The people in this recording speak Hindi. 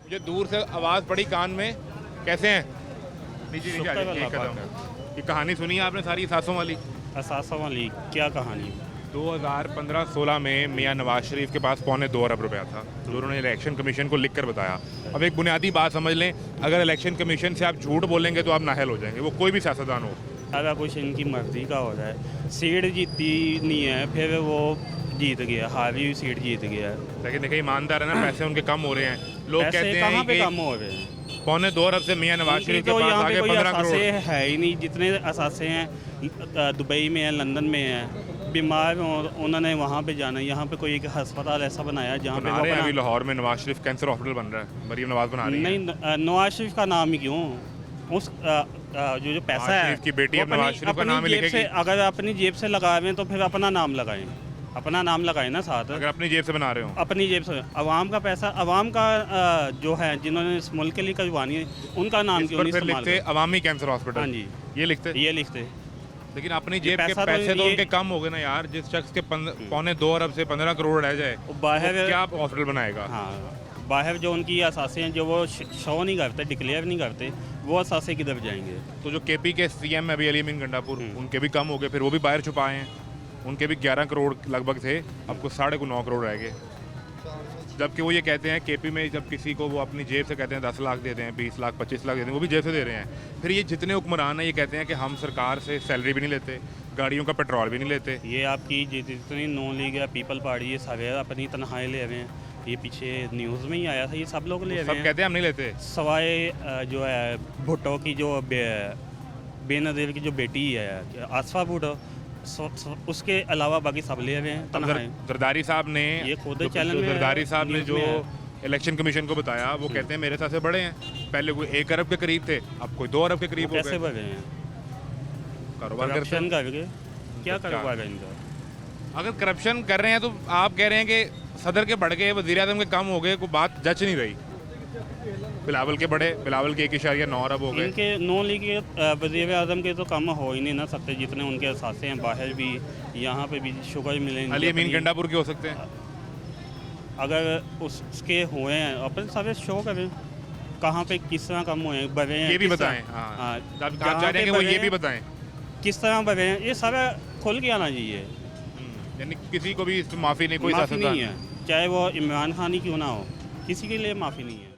मुझे दूर से आवाज़ पड़ी कान में, कैसे हैं? नीचे नीचे आ शुक्र जाइए, एक अल्लाह कदम। पाक ये कहानी सुनी है आपने सारी सासों वाली? असासा वाली क्या कहानी? 2015-16 में मियां नवाज शरीफ के पास 2.25 अरब रुपया था, जो उन्होंने इलेक्शन कमीशन को लिख कर बताया। अब एक बुनियादी बात समझ लें, अगर इलेक्शन कमीशन से आप झूठ बोलेंगे तो आप नाहल हो जाएंगे, वो कोई भी सियासतदान हो। सारा कुछ इनकी मर्जी का हो रहा है। सीट जीती नहीं है, फिर वो जीत गया, हारी हुई सीट जीत गया। लेकिन देखिए ईमानदार है ना, पैसे उनके कम हो रहे हैं। लोग पैसे कहते कहाँ हैं पे कि कम हो रहे हैं? 2.25 अरब से मियां नवाज उनकी शरीफ के तो पास यहाँ पे आगे कोई 15 असासे करोड़। है ही नहीं। जितने असासे हैं दुबई में है, लंदन में है, बीमार हो उन्होंने वहाँ पे जाना है। यहाँ पे कोई एक अस्पताल ऐसा बनाया है जहाँ पे बना वो रहे हैं, अभी अपना लाहौर में नवाज शरीफ कैंसर हॉस्पिटल बन रहा है, मरीम नवाज बना रही है। नहीं, नवाज शरीफ का नाम ही क्यों? उस जो पैसा नवाज है शरीफ की बेटी वो अब नवाज शरीफ का अपनी नाम ही जेब से, लिखेगी। अगर अपनी जेब से लगा रहे हैं तो फिर अपना नाम लगाएं, अपना नाम लगाएं ना साथ। अगर अपनी जेब से बना रहे हो, अपनी जेब से अवाम का पैसा, अवाम का जो है जिन्होंने इस मुल्क के लिए करवानी है उनका नाम इस क्यों पर नहीं फिर इस्तेमाल लिखते करें? अवामी कैंसर हॉस्पिटल। हाँ जी, ये लिखते, ये लिखते। लेकिन अपनी जेब के पैसा तो पैसे तो ये- उनके कम हो गए ना यार। जिस शख्स के 2.25 अरब से 15 करोड़ रह जाए, वो बाहर वो क्या हॉस्पिटल बनाएगा? हाँ, बाहर जो उनकी असासे हैं जो वो शो नहीं करते, डिक्लेयर नहीं करते, वो असासे किधर जाएंगे? तो जो केपी के सीएम अभी अली अमीन गंडापुर, उनके भी कम हो गए, फिर वो भी बाहर छुपाए हैं। उनके भी 11 करोड़ लगभग थे, अब कुछ 9.5 करोड़ रह गए। जबकि वो ये कहते हैं केपी में जब किसी को वो अपनी जेब से कहते हैं 10 लाख देते हैं, 20 लाख 25 लाख देते हैं, वो भी जेब से दे रहे हैं। फिर ये जितने हुक्मरान हैं ये कहते हैं कि हम सरकार से सैलरी भी नहीं लेते, गाड़ियों का पेट्रोल भी नहीं लेते। ये आपकी जितनी नॉन लीग है, पीपल पार्टी, ये सारे अपनी तनख्वाहें ले रहे हैं। ये पीछे न्यूज़ में ही आया था, ये सब लोग ले रहे सब हैं। कहते हैं हम नहीं लेते। सवाए जो है भुट्टो की जो बेनज़ीर की जो बेटी है आसफा भुट्टो, उसके अलावा बाकी सब ले रहे हैं तनख्वाहें। जरदारी साहब ने, ये खुद जो चैनल में जरदारी साहब ने न्यूज़ जो में इलेक्शन कमीशन को बताया, वो कहते हैं मेरे साथ से बड़े हैं। पहले कोई 1 अरब के करीब थे, अब कोई 2 अरब के करीब हो कैसे गए। बढ़ रहे हैं? कारोबार करते करप्शन हैं। करके क्या क्या? कारोबार है इनका? अगर करप्शन कर रहे हैं तो आप कह रहे हैं कि सदर के बढ़ गए, वज़ीर आज़म के कम हो गए, कोई बात जच नहीं रही। बिलावल के बड़े, बिलावल के 1.9 अरब हो गए। इनके नॉन लीग के वज़ीर आज़म के तो कम हो ही नहीं ना सकते, जितने उनके असासे हैं बाहर भी, यहाँ पे भी शुगर मिले। अली अमीन गंडापुर के हो सकते हैं। अगर उसके हुए हैं अपन सारे शो करें कहाँ पे किस तरह कम हुए हैं, बढ़े हैं ये भी किस तरह- बताएं। हाँ, हाँ, आप चाह जहाँ रहे पे हैं कि वो बढ़े ये भी हैं, बताएं। किस तरह बढ़े हैं, ये सारा खुल के आना चाहिए। यानी किसी को भी इसमें माफ़ी नहीं, कोई माफ़ी सियासतदान नहीं है, चाहे वो इमरान खान ही क्यों ना हो, किसी के लिए माफ़ी नहीं है।